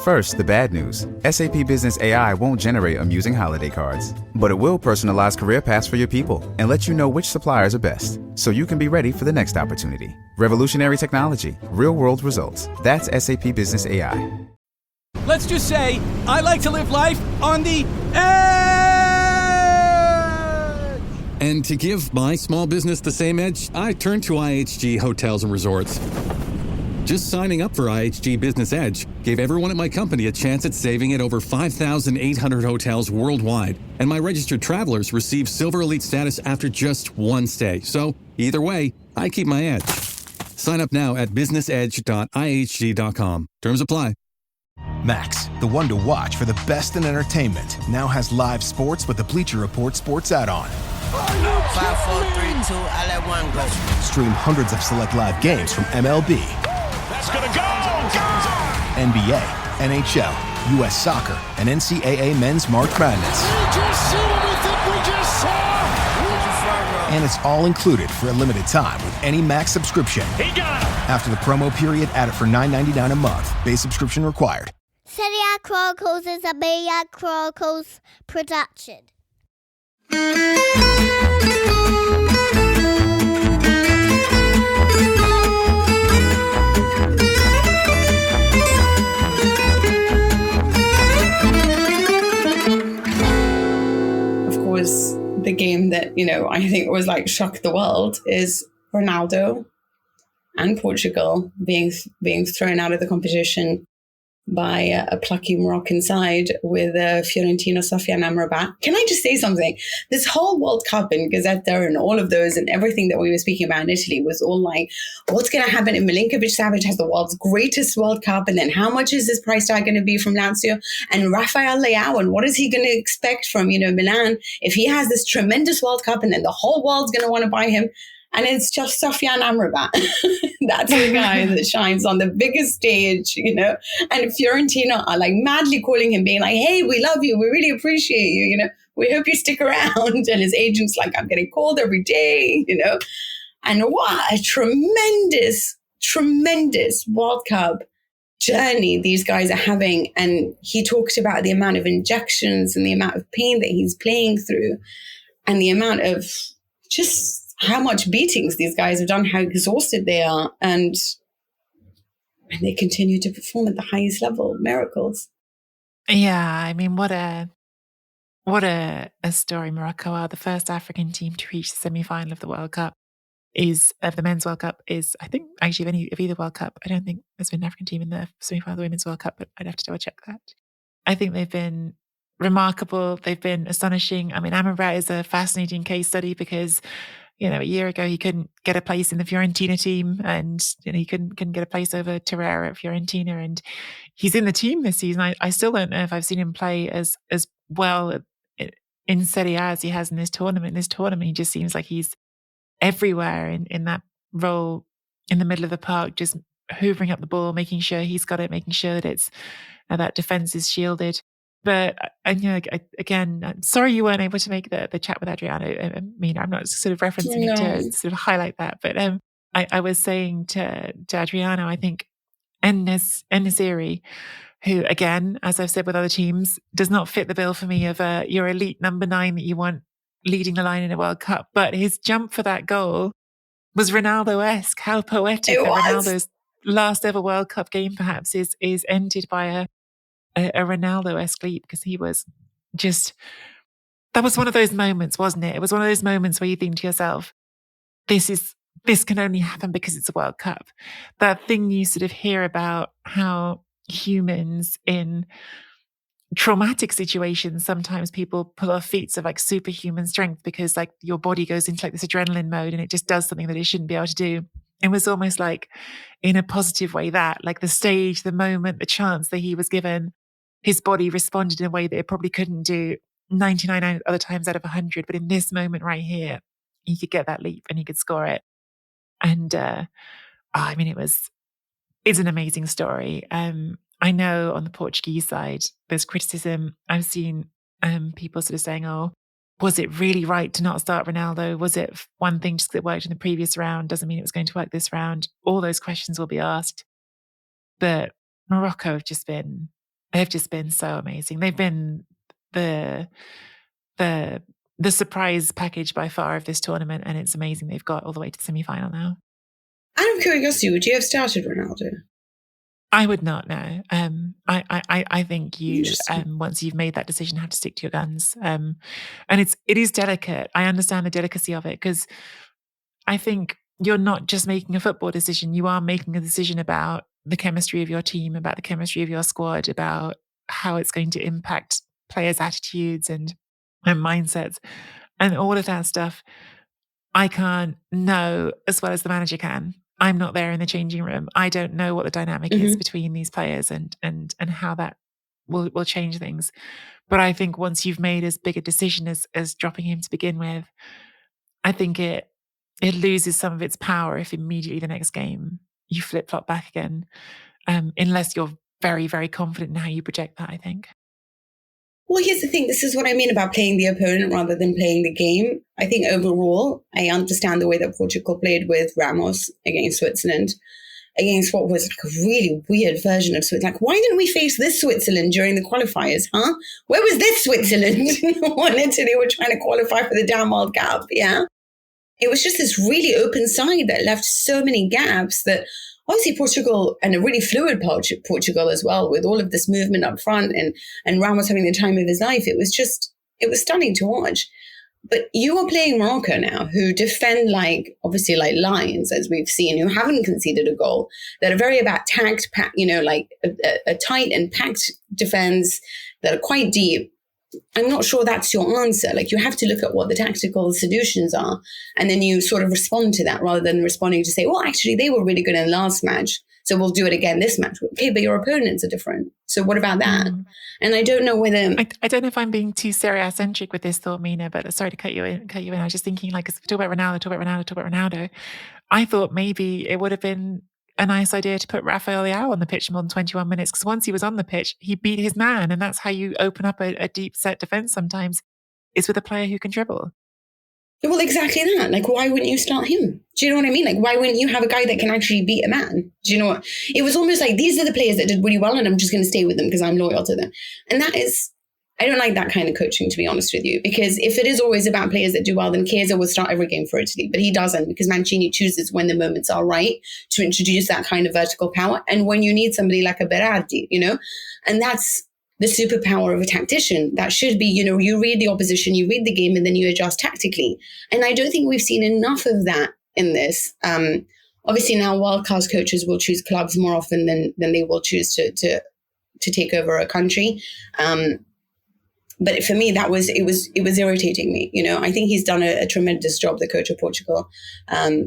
First, the bad news. SAP Business AI won't generate amusing holiday cards, but it will personalize career paths for your people and let you know which suppliers are best, so you can be ready for the next opportunity. Revolutionary technology, real-world results. That's SAP Business AI. Let's just say I like to live life on the edge. And to give my small business the same edge, I turned to IHG Hotels and Resorts. Just signing up for IHG Business Edge gave everyone at my company a chance at saving at over 5,800 hotels worldwide, and my registered travelers receive Silver Elite status after just one stay. So, either way, I keep my edge. Sign up now at businessedge.ihg.com. Terms apply. Max, the one to watch for the best in entertainment, now has live sports with the Bleacher Report sports add-on. 5, 4, 3, 2, I let one go. Stream hundreds of select live games from MLB. That's gonna go! NBA, NHL, U.S. Soccer, and NCAA Men's March Madness. We just see what we think we just saw! And it's all included for a limited time with any Max subscription. He got him! After the promo period, add it for $9.99 a month. Base subscription required. Serie Chronicles is a Mina Chronicles production. The game that, I think was like shocked the world is Ronaldo and Portugal being thrown out of the competition by a plucky Moroccan side with Fiorentina, Sofyan, Amrabat. Can I just say something? This whole World Cup and Gazzetta and all of those and everything that we were speaking about in Italy was all like, what's going to happen if Milinkovic-Savic has the world's greatest World Cup? And then how much is his price tag going to be from Lazio? And Rafael Leao, and what is he going to expect from, Milan if he has this tremendous World Cup and then the whole world's going to want to buy him? And it's just Sofyan Amrabat. That's the guy that shines on the biggest stage, And Fiorentina are like madly calling him, being like, hey, we love you. We really appreciate you. We hope you stick around. And his agent's like, I'm getting called every day, And what a tremendous, tremendous World Cup journey these guys are having. And he talked about the amount of injections and the amount of pain that he's playing through and the amount of just how much beatings these guys have done, how exhausted they are, and they continue to perform at the highest level. Miracles. Yeah, I mean, what a story Morocco are. The first African team to reach the semi-final of the World Cup of the Men's World Cup is, I think, actually of either World Cup. I don't think there's been an African team in the semi-final of the Women's World Cup, but I'd have to double check that. I think they've been remarkable. They've been astonishing. I mean, Amrabat is a fascinating case study because a year ago he couldn't get a place in the Fiorentina team, and he couldn't get a place over Torreira at Fiorentina, and he's in the team this season. I still don't know if I've seen him play as well in Serie A as he has in this tournament. In this tournament, he just seems like he's everywhere in that role in the middle of the park, just hoovering up the ball, making sure he's got it, making sure that it's that defense is shielded. But again, I'm sorry you weren't able to make the chat with Adriano. I mean, I'm not sort of referencing it to sort of highlight that, but I was saying to Adriano, I think En-Nesyri, who again, as I've said with other teams, does not fit the bill for me of your elite number 9 that you want leading the line in a World Cup. But his jump for that goal was Ronaldo-esque. How poetic that Ronaldo's last ever World Cup game perhaps is ended by a Ronaldo-esque leap, because he was just, that was one of those moments, wasn't it? It was one of those moments where you think to yourself, this can only happen because it's a World Cup. That thing you sort of hear about how humans in traumatic situations, sometimes people pull off feats of like superhuman strength because like your body goes into like this adrenaline mode and it just does something that it shouldn't be able to do. It was almost like in a positive way that like the stage, the moment, the chance that he was given, his body responded in a way that it probably couldn't do 99 other times out of 100. But in this moment right here, he could get that leap and he could score it. And I mean, it's an amazing story. I know on the Portuguese side, there's criticism. I've seen people sort of saying, oh, was it really right to not start Ronaldo? Was it one thing just that worked in the previous round doesn't mean it was going to work this round? All those questions will be asked. But Morocco have just been They've just been so amazing. They've been the surprise package by far of this tournament, and it's amazing they've got all the way to the semi-final now. Out of curiosity, would you have started Ronaldo? I would not know. I think you once you've made that decision, have to stick to your guns. And it is delicate. I understand the delicacy of it, because I think you're not just making a football decision. You are making a decision about the chemistry of your team, about the chemistry of your squad, about how it's going to impact players' attitudes and mindsets, and all of that stuff. I can't know as well as the manager can. I'm not there in the changing room. I don't know what the dynamic is between these players and how that will change things. But I think once you've made as big a decision as dropping him to begin with, I think it loses some of its power if immediately the next game you flip-flop back again, unless you're very, very confident in how you project that, I think. Well, here's the thing. This is what I mean about playing the opponent rather than playing the game. I think overall, I understand the way that Portugal played with Ramos against Switzerland, against what was like a really weird version of Switzerland. Like, why didn't we face this Switzerland during the qualifiers, huh? Where was this Switzerland when Italy were trying to qualify for the damn World Cup, yeah? It was just this really open side that left so many gaps that obviously Portugal, and a really fluid Portugal as well, with all of this movement up front and Ramos having the time of his life. It was stunning to watch. But you are playing Morocco now, who defend like lions, as we've seen, who haven't conceded a goal, that are very about tact, like a tight and packed defense that are quite deep. I'm not sure that's your answer. Like, you have to look at what the tactical solutions are, and then you sort of respond to that rather than responding to say, well, actually, they were really good in the last match, so we'll do it again this match. Okay, but your opponents are different. So what about that? And I don't know whether... I don't know if I'm being too Serie-centric with this thought, Mina, but sorry to cut you in. I was just thinking, like, talk about Ronaldo. I thought maybe it would have been a nice idea to put Rafael Leao on the pitch more than 21 minutes, because once he was on the pitch, he beat his man, and that's how you open up a deep set defense sometimes, is with a player who can dribble. Well, exactly that. Like, why wouldn't you start him? Do you know what I mean? Like, why wouldn't you have a guy that can actually beat a man? Do you know what? It was almost like, these are the players that did really well, and I'm just going to stay with them because I'm loyal to them. And that is... I don't like that kind of coaching, to be honest with you, because if it is always about players that do well, then Chiesa will start every game for Italy, but he doesn't, because Mancini chooses when the moments are right to introduce that kind of vertical power. And when you need somebody like a Berardi, and that's the superpower of a tactician. That should be, you read the opposition, you read the game, and then you adjust tactically. And I don't think we've seen enough of that in this. Obviously now world-class coaches will choose clubs more often than they will choose to take over a country. But for me, it was irritating me. I think he's done a tremendous job, the coach of Portugal,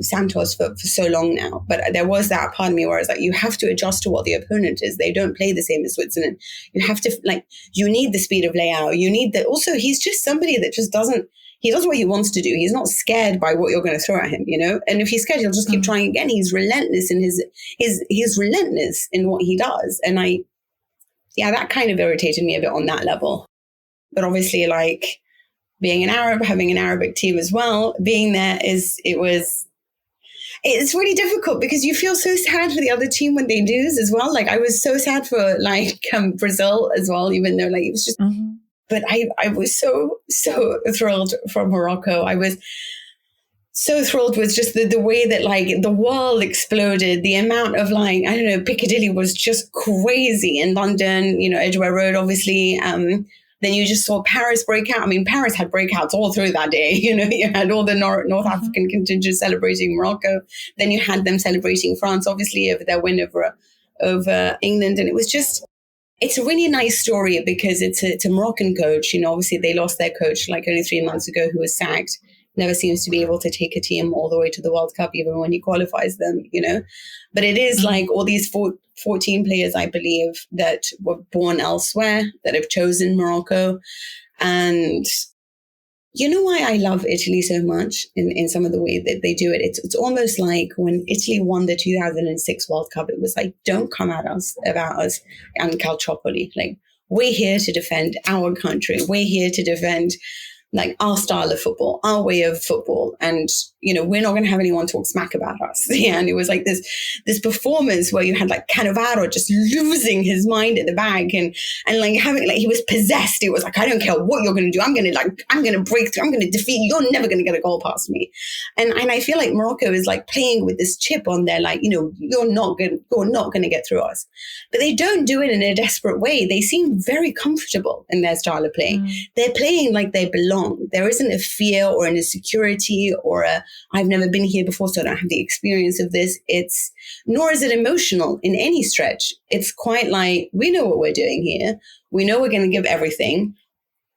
Santos, for so long now. But there was that part of me where I was like, you have to adjust to what the opponent is. They don't play the same as Switzerland. You have to, you need the speed of Leao. You need that. Also, he's just somebody that just he does what he wants to do. He's not scared by what you're going to throw at him, And if he's scared, he'll just keep trying again. He's relentless in he's relentless in what he does. And that kind of irritated me a bit on that level. But obviously, like, being an Arab, having an Arabic team as well, being there it's really difficult because you feel so sad for the other team when they lose as well. Like, I was so sad for Brazil as well, even though it was just, but I was so thrilled for Morocco. I was so thrilled with just the way that the world exploded. The amount of Piccadilly was just crazy in London, Edgware Road, obviously. Then you just saw Paris break out. I mean, Paris had breakouts all through that day. You had all the North African contingent celebrating Morocco. Then you had them celebrating France, obviously, over their win over England. And it was just, it's a really nice story because it's a Moroccan coach. Obviously they lost their coach only 3 months ago, who was sacked. Never seems to be able to take a team all the way to the World Cup, even when he qualifies them, But it is all these 14 players, I believe, that were born elsewhere, that have chosen Morocco. And you know why I love Italy so much in some of the way that they do it? It's almost like when Italy won the 2006 World Cup, it was like, don't come at us about us and Calciopoli. We're here to defend our country. We're here to defend like our style of football, our way of football. And, we're not going to have anyone talk smack about us. Yeah. And it was like this performance where you had like Cannavaro just losing his mind at the back and like having, like, he was possessed. It was like, I don't care what you're going to do. I'm going to break through. I'm going to defeat you. You're never going to get a goal past me. And I feel like Morocco is like playing with this chip on there, like, you're not going to get through us. But they don't do it in a desperate way. They seem very comfortable in their style of play. They're playing like they belong. There isn't a fear or an insecurity or I've never been here before, so I don't have the experience of this. Nor is it emotional in any stretch. It's quite like, we know what we're doing here. We know we're going to give everything.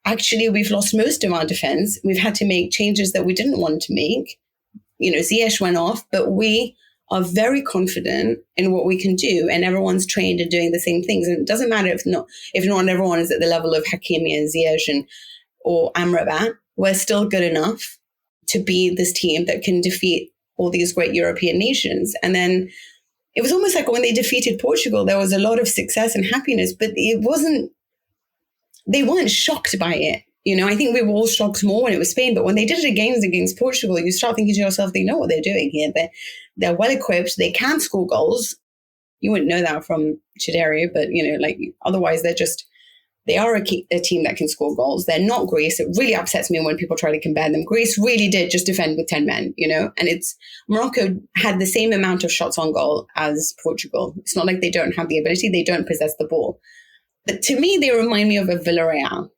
Actually, we've lost most of our defense. We've had to make changes that we didn't want to make. Ziyech went off, but we are very confident in what we can do, and everyone's trained in doing the same things. And it doesn't matter if not everyone is at the level of Hakimi and Ziyech or Amrabat. We're still good enough to be this team that can defeat all these great European nations. And then it was almost like when they defeated Portugal, there was a lot of success and happiness, but they weren't shocked by it. I think we were all shocked more when it was Spain, but when they did it against Portugal, you start thinking to yourself, they know what they're doing here. They're well equipped. They can score goals. You wouldn't know that from Serie, but otherwise they are a team that can score goals. They're not Greece. It really upsets me when people try to compare them. Greece really did just defend with 10 men, and Morocco had the same amount of shots on goal as Portugal. It's not like they don't have the ability. They don't possess the ball. But to me, they remind me of a Villarreal.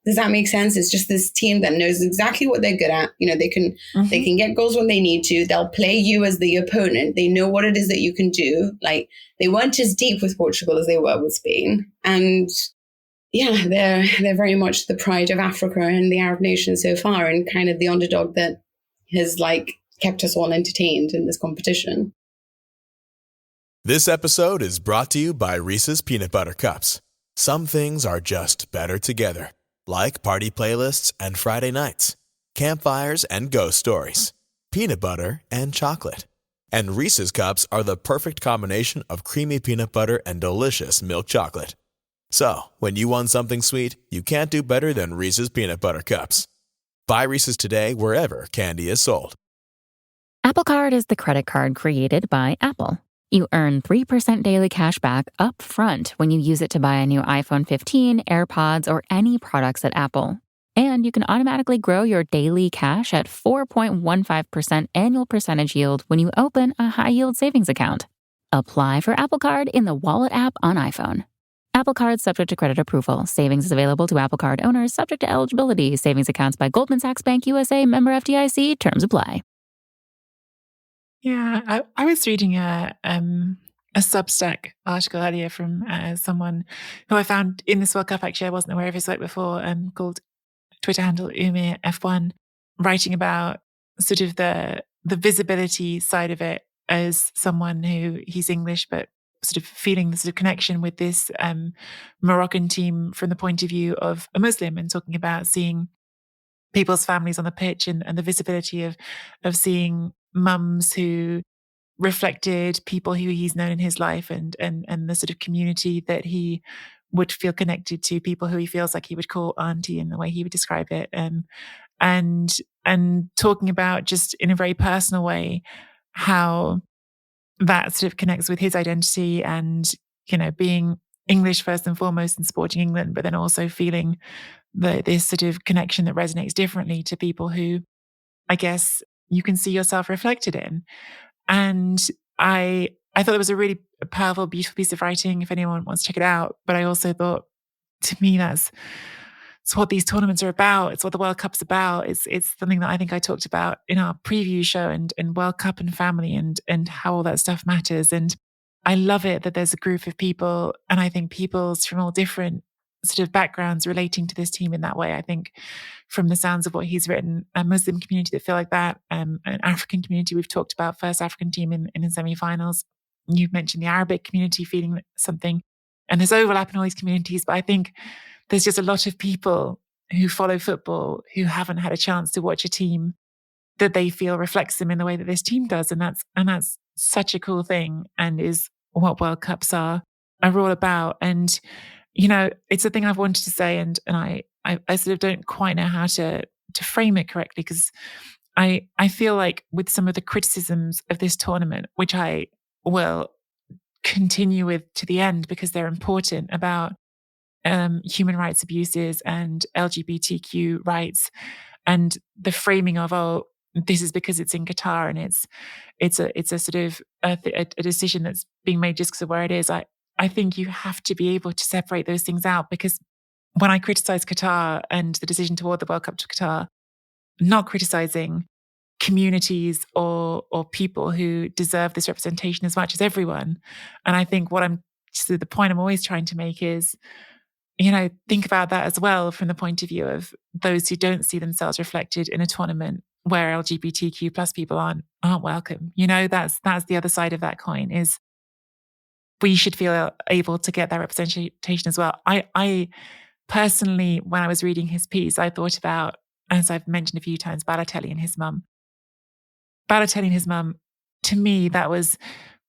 Does that make sense? It's just this team that knows exactly what they're good at. They can get goals when they need to. They'll play you as the opponent. They know what it is that you can do. Like, they weren't as deep with Portugal as they were with Spain. And yeah, they're very much the pride of Africa and the Arab nations so far, and kind of the underdog that has kept us all entertained in this competition. This episode is brought to you by Reese's Peanut Butter Cups. Some things are just better together, like party playlists and Friday nights, campfires and ghost stories, peanut butter and chocolate. And Reese's Cups are the perfect combination of creamy peanut butter and delicious milk chocolate. So, when you want something sweet, you can't do better than Reese's Peanut Butter Cups. Buy Reese's today wherever candy is sold. Apple Card is the credit card created by Apple. You earn 3% daily cash back up front when you use it to buy a new iPhone 15, AirPods, or any products at Apple. And you can automatically grow your daily cash at 4.15% annual percentage yield when you open a high-yield savings account. Apply for Apple Card in the Wallet app on iPhone. Apple Card subject to credit approval. Savings is available to Apple Card owners subject to eligibility. Savings accounts by Goldman Sachs Bank USA, member FDIC. Terms apply. Yeah, I was reading a Substack article earlier from someone who I found in this World Cup. Actually, I wasn't aware of his work before. Called Twitter handle Umir F1, writing about sort of the visibility side of it as someone who, he's English, but sort of feeling the sort of connection with this Moroccan team from the point of view of a Muslim, and talking about seeing people's families on the pitch and the visibility of seeing mums who reflected people who he's known in his life, and the sort of community that he would feel connected to, people who he feels like he would call auntie in the way he would describe it, and talking about just in a very personal way how that sort of connects with his identity, and being English first and foremost and supporting England, but then also feeling this sort of connection that resonates differently to people who I guess you can see yourself reflected in. And I thought it was a really powerful, beautiful piece of writing if anyone wants to check it out. But I also thought, to me, it's what these tournaments are about. It's what the World Cup's about. It's something that I think I talked about in our preview show, and World Cup and family and how all that stuff matters. And I love it that there's a group of people, and I think people's from all different sort of backgrounds relating to this team in that way. I think from the sounds of what he's written, a Muslim community that feel like that, an African community we've talked about, first African team in the semi-finals. You've mentioned the Arabic community feeling something, and there's overlap in all these communities, but I think there's just a lot of people who follow football who haven't had a chance to watch a team that they feel reflects them in the way that this team does. And that's such a cool thing, and is what World Cups are all about. And, it's a thing I've wanted to say, and I sort of don't quite know how to to frame it correctly, because I feel like with some of the criticisms of this tournament, which I will continue with to the end because they're important, about human rights abuses and LGBTQ rights, and the framing of, oh, this is because it's in Qatar and it's a sort of a decision that's being made just because of where it is. I think you have to be able to separate those things out, because when I criticize Qatar and the decision to award the World Cup to Qatar, I'm not criticizing communities or people who deserve this representation as much as everyone. And I think the point I'm always trying to make is, think about that as well from the point of view of those who don't see themselves reflected in a tournament where LGBTQ plus people aren't welcome. That's the other side of that coin, is we should feel able to get that representation as well. I personally, when I was reading his piece, I thought about, as I've mentioned a few times, Balotelli and his mum. Balotelli and his mum, to me, that was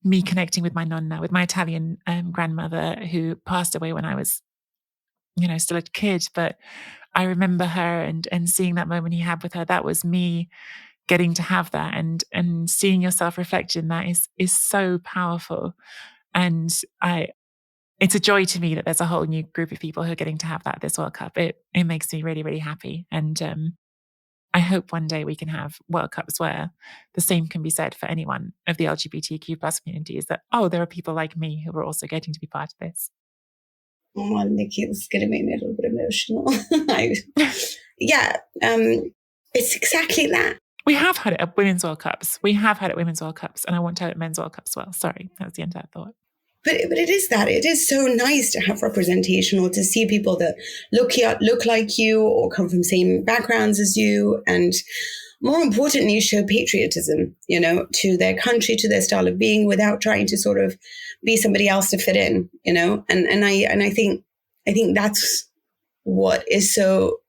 me connecting with my nonna, with my Italian grandmother, who passed away when I was, still a kid. But I remember her and seeing that moment he had with her. That was me getting to have that, and seeing yourself reflected in that is so powerful. And it's a joy to me that there's a whole new group of people who are getting to have that this World Cup. It makes me really, really happy. And I hope one day we can have World Cups where the same can be said for anyone of the LGBTQ plus community, is that, there are people like me who are also getting to be part of this. Oh, Nicky, this is going to make me a little bit emotional. It's exactly that. We have had it at Women's World Cups. And I want to have it at Men's World Cups as well. Sorry, that was the end of that thought. But it is that. It is so nice to have representation, or to see people that look like you or come from same backgrounds as you. And more importantly, show patriotism, to their country, to their style of being, without trying to sort of be somebody else to fit in, And I think that's what is so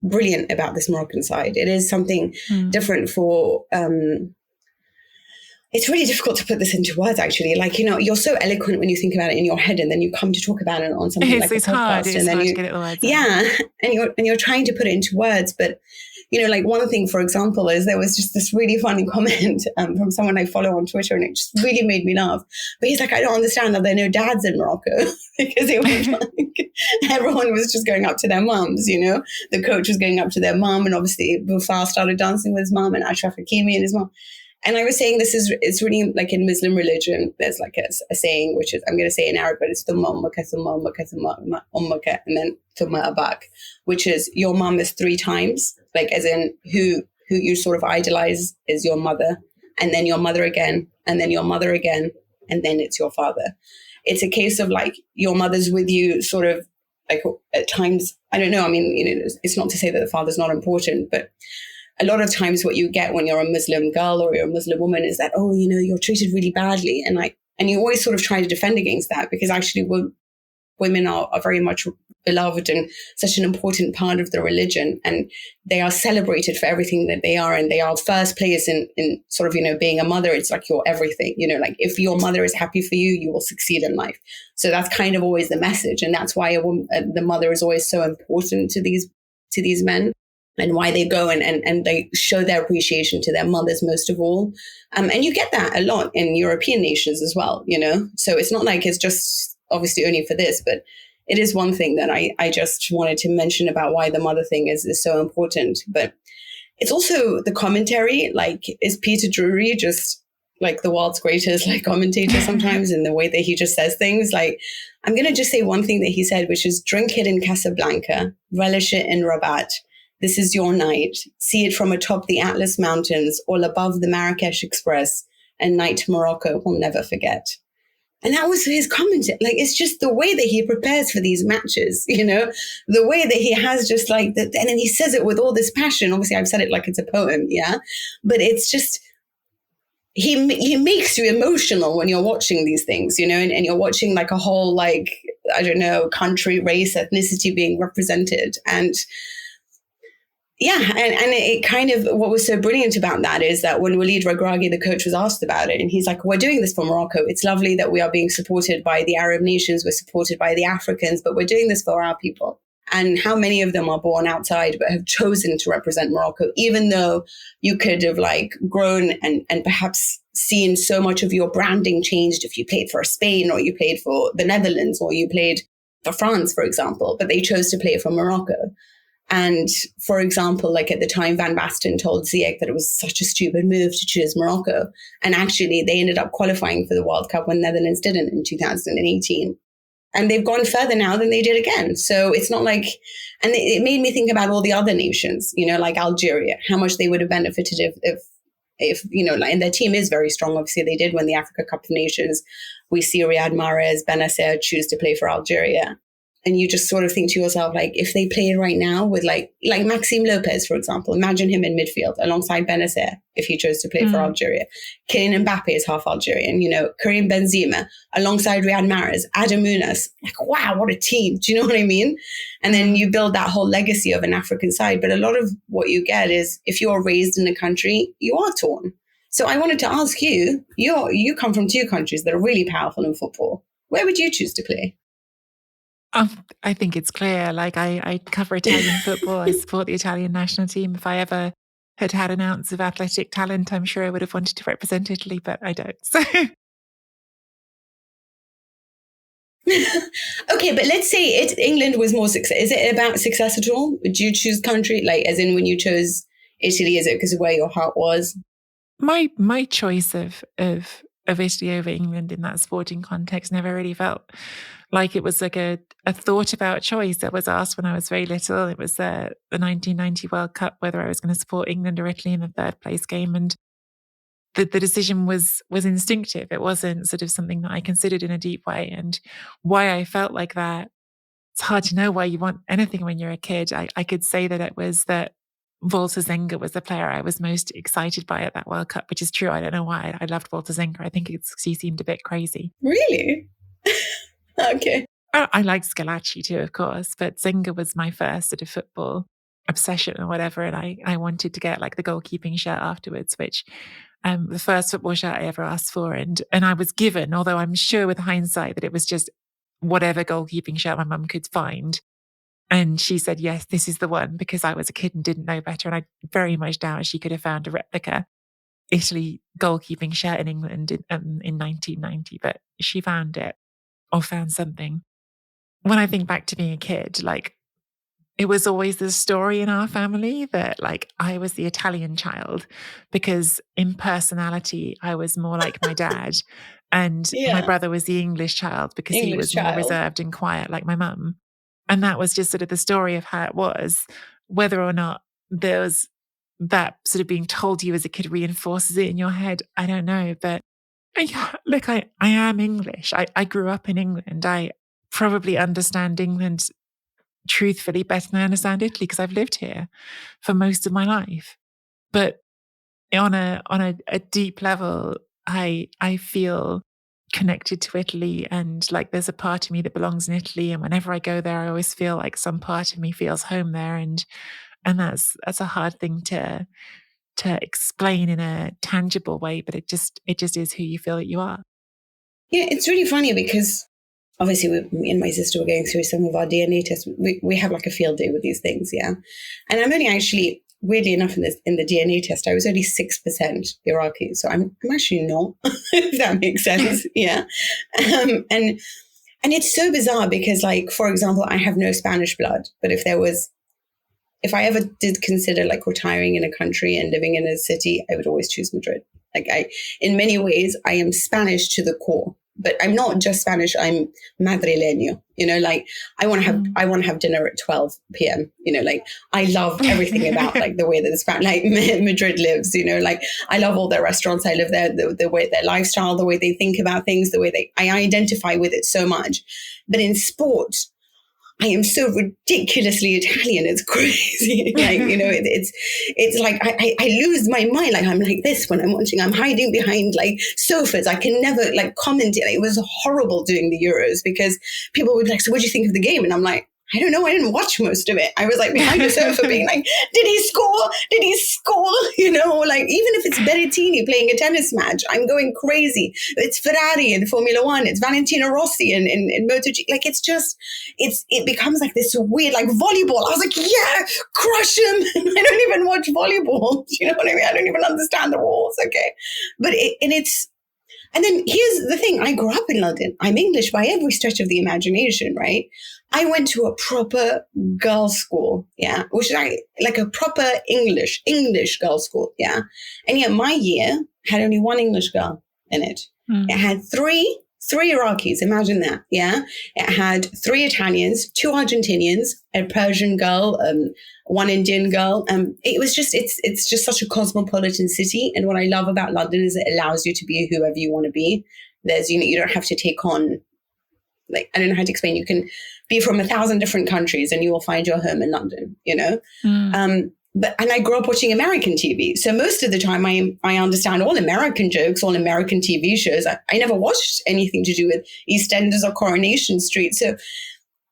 brilliant about this Moroccan side. It is something different for it's really difficult to put this into words, actually. You're so eloquent when you think about it in your head, and then you come to talk about it on something like a podcast. Hard. It's and then hard to get it the words out. Yeah, and you're trying to put it into words. But, one thing, for example, is there was just this really funny comment from someone I follow on Twitter, and it just really made me laugh. But he's like, I don't understand that there are no dads in Morocco, because it was like everyone was just going up to their mums, The coach was going up to their mum, and obviously Boufal started dancing with his mum, and Achraf Hakimi and his mum. And I was saying it's really like in Muslim religion, there's like a saying, which is, I'm going to say in Arabic, but it's thumma ummaka, thumma ummaka, thumma ummaka, and then thumma abak, which is your mum is 3 times, like as in who you sort of idolize is your mother, and then your mother again, and then your mother again, and then it's your father. It's a case of like your mother's with you sort of like at times, I don't know. I mean, it's not to say that the father's not important, but a lot of times what you get when you're a Muslim girl or you're a Muslim woman is that, you're treated really badly. And you always sort of try to defend against that, because actually women are very much beloved and such an important part of the religion. And they are celebrated for everything that they are. And they are first place in sort of, being a mother. It's like you're everything, like if your mother is happy for you, you will succeed in life. So that's kind of always the message. And that's why the mother is always so important to these men. And why they go and they show their appreciation to their mothers most of all. And you get that a lot in European nations as well, So it's not like it's just obviously only for this, but it is one thing that I just wanted to mention about why the mother thing is so important. But it's also the commentary. Like, is Peter Drury just like the world's greatest commentator sometimes in the way that he just says things? Like, I'm going to just say one thing that he said, which is drink it in Casablanca, relish it in Rabat. This is your night. See it from atop the Atlas Mountains, all above the Marrakesh Express, and night to Morocco will never forget. And that was his comment. Like, it's just the way that he prepares for these matches, the way that he has just like that. And then he says it with all this passion. Obviously, I've said it like it's a poem. Yeah. But it's just, he makes you emotional when you're watching these things, and you're watching like a whole, like, I don't know, country, race, ethnicity being represented. And yeah, and it kind of, what was so brilliant about that is that when Walid Regragui, the coach, was asked about it, and he's like, we're doing this for Morocco. It's lovely that we are being supported by the Arab nations. We're supported by the Africans, but we're doing this for our people. and how many of them are born outside but have chosen to represent Morocco, even though you could have like grown and perhaps seen so much of your branding changed if you played for Spain or you played for the Netherlands or you played for France, for example, but they chose to play for Morocco. And for example, like at the time, Van Basten told Ziyech that it was such a stupid move to choose Morocco. And actually they ended up qualifying for the World Cup when Netherlands didn't in 2018. And they've gone further now than they did again. So it's not like, and it made me think about all the other nations, you know, like Algeria, how much they would have benefited if you know, like, and their team is very strong. Obviously, they did win the Africa Cup of Nations. We see Riyad Mahrez, Benacer choose to play for Algeria. And you just sort of think to yourself, like, if they played right now with like Maxime Lopez, for example, imagine him in midfield alongside Benacer if he chose to play for Algeria. Kylian Mbappe is half Algerian, you know, Karim Benzema alongside Riyad Mahrez, Adam Munas. Like, wow, what a team. Do you know what I mean? And then you build that whole legacy of an African side. But a lot of what you get is if you're raised in a country, you are torn. So I wanted to ask you, you come from two countries that are really powerful in football. Where would you choose to play? I think it's clear. Like I cover Italian football. I support the Italian national team. If I ever had an ounce of athletic talent, I'm sure I would have wanted to represent Italy, but I don't. So. Okay, but let's say England was more success. Is it about success at all? Would you choose country? Like, as in when you chose Italy, is it because of where your heart was? My choice of Italy over England in that sporting context never really felt like it was like a thought about choice that was asked when I was very little. It was the 1990 World Cup, whether I was going to support England or Italy in the third place game. And the decision was instinctive. It wasn't sort of something that I considered in a deep way. And why I felt like that, it's hard to know why you want anything when you're a kid. I could say that it was that Walter Zenga was the player I was most excited by at that World Cup, which is true. I don't know why. I loved Walter Zenga. I think he seemed a bit crazy. Really? Okay. I liked Scalacci too, of course, but Zenga was my first sort of football obsession or whatever. And I wanted to get like the goalkeeping shirt afterwards, which the first football shirt I ever asked for. And I was given, although I'm sure with hindsight that it was just whatever goalkeeping shirt my mum could find. And she said, yes, this is the one, because I was a kid and didn't know better. And I very much doubt she could have found a replica Italy goalkeeping shirt in England in 1990, but she found it or found something. When I think back to being a kid, like it was always the story in our family that like I was the Italian child because in personality, I was more like my dad. And my brother was the English child because he was more reserved and quiet like my mum. And that was just sort of the story of how it was. Whether or not there was that sort of being told to you as a kid reinforces it in your head, I don't know. But look, I am English. I grew up in England. I probably understand England truthfully better than I understand Italy because I've lived here for most of my life. But on a deep level, I feel connected to Italy, and like there's a part of me that belongs in Italy, and whenever I go there I always feel like some part of me feels home there, and that's a hard thing to explain in a tangible way, but it just is who you feel that you are. Yeah, it's really funny because obviously me and my sister were going through some of our DNA tests. We have like a field day with these things, and I'm only actually, weirdly enough, in the DNA test, I was only 6% Iraqi. So I'm actually not, if that makes sense. Yeah. And it's so bizarre because, like, for example, I have no Spanish blood, but if I ever did consider like retiring in a country and living in a city, I would always choose Madrid. Like in many ways, I am Spanish to the core. But I'm not just Spanish, I'm madrileño, you know, like I want to have dinner at 12 p.m., you know, like I love everything about like the way that like Madrid lives, you know, like I love all their restaurants. I live there, the way their lifestyle, the way they think about things, the way I identify with it so much. But in sport, I am so ridiculously Italian. It's crazy. Like, you know, it's like I lose my mind. Like I'm like this when I'm watching. I'm hiding behind like sofas. I can never like comment. It was horrible doing the Euros because people would be like, so what do you think of the game? And I'm like, I don't know. I didn't watch most of it. I was like behind the sofa being like, did he score? Did he score? You know, like even if it's Berrettini playing a tennis match, I'm going crazy. It's Ferrari in Formula One. It's Valentino Rossi in MotoGP. Like it becomes like this weird, like volleyball. I was like, yeah, crush him. I don't even watch volleyball. You know what I mean? I don't even understand the rules. Okay. But and then here's the thing. I grew up in London. I'm English by every stretch of the imagination, right? I went to a proper girls' school, yeah, which is like a proper English girls' school, yeah. And yet my year had only one English girl in it. Mm. It had three Iraqis, imagine that, yeah. It had 3 Italians, 2 Argentinians, a Persian girl, 1 Indian girl. It was just, it's just such a cosmopolitan city. And what I love about London is it allows you to be whoever you want to be. There's, you don't have to take on, like, I don't know how to explain. You can be from 1,000 different countries and you will find your home in London, you know? Mm. And I grew up watching American TV. So most of the time I understand all American jokes, all American TV shows. I never watched anything to do with EastEnders or Coronation Street. So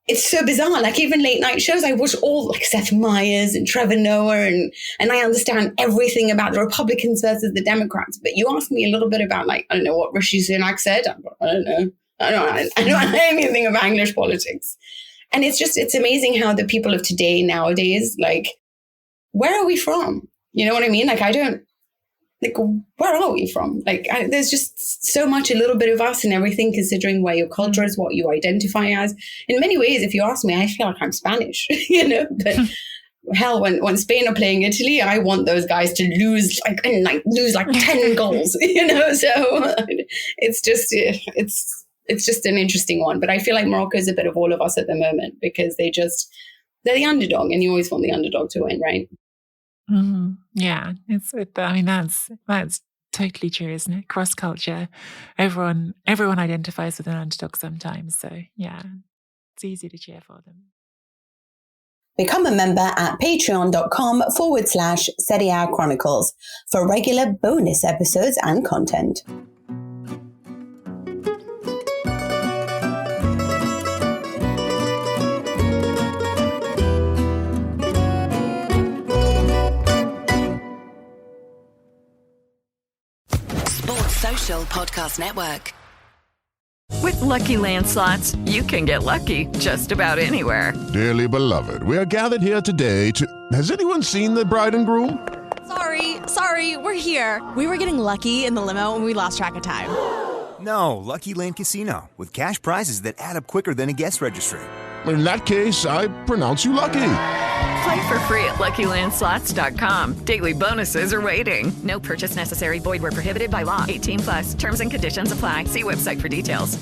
it's so bizarre. Like even late night shows, I watch all like Seth Meyers and Trevor Noah and I understand everything about the Republicans versus the Democrats. But you asked me a little bit about like, I don't know what Rishi Sunak said. I don't know. I don't know anything about English politics. And it's amazing how the people of today nowadays, like, where are we from? You know what I mean? Like, where are we from? Like, there's just so much, a little bit of us and everything, considering where your culture is, what you identify as. In many ways, if you ask me, I feel like I'm Spanish, you know, but hell, when Spain are playing Italy, I want those guys to lose like 10 goals, you know? So it's just an interesting one. But I feel like Morocco is a bit of all of us at the moment because they're the underdog and you always want the underdog to win, right? Mm-hmm. Yeah, that's totally true, isn't it? Cross culture, everyone identifies with an underdog sometimes. So yeah, it's easy to cheer for them. Become a member at patreon.com/Serie Chronicles for regular bonus episodes and content. Social Podcast Network. With Lucky Land Slots, you can get lucky just about anywhere. Dearly beloved, we are gathered here today to... Has anyone seen the bride and groom? Sorry, we're here. We were getting lucky in the limo and we lost track of time. No, Lucky Land Casino, with cash prizes that add up quicker than a guest registry. In that case, I pronounce you lucky. Play for free at LuckyLandSlots.com. Daily bonuses are waiting. No purchase necessary. Void where prohibited by law. 18+. Terms and conditions apply. See website for details.